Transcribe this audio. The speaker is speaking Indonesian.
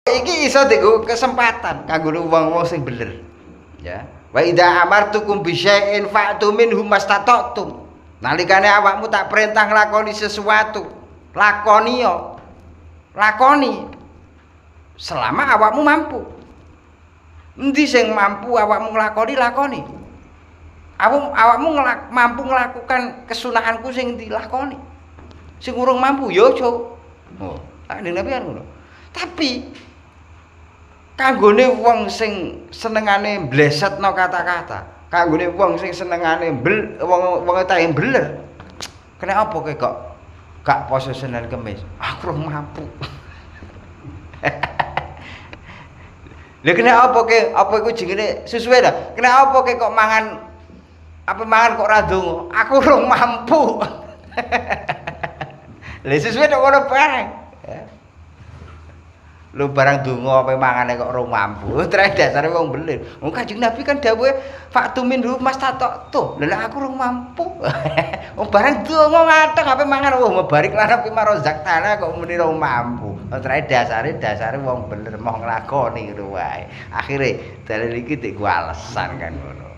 Iki iso dienggo kesempatan kanggo wong-wong sing bener. Ya. Wa idza amartukum bi syai'in fa'tu minhu mastata'tum. Nalikane awakmu tak perintah nglakoni sesuatu, lakoni yo. Lakoni. Selama awakmu mampu. Endi sing mampu awakmu nglakoni, lakoni. Awakmu mampu melakukan kesunahanku sing dilakoni. Sing urung mampu yo aja. Oh, tak ning Nabi kan ngono. Tapi kanggone wong sing senengane blesetno kata-kata, kanggone wong sing senengane wong ta yang beler. Kena apa kowe kok gak poso Senin Kamis? Aku ora mampu. Lha kena apa ke? Apa iku jenenge sesuai ta? Kena apa ke kok mangan kok ora ndonga? Aku ora mampu. Lha sesuai nek ngono bareng. Lu barang donga apa mangane kok ora mampu. Terus dasare wong belir. Wong Kanjeng Nabi kan dawuhe faktu minhu mastata'tu. Lah aku ora mampu. Wong barang donga ngateng apa mangan wong barik lan api marozak tanah kok muni ora mampu. Terus dasare wong belir mau nglakoni ngono wae. Akhire dalil iki dik alasan kan ngono.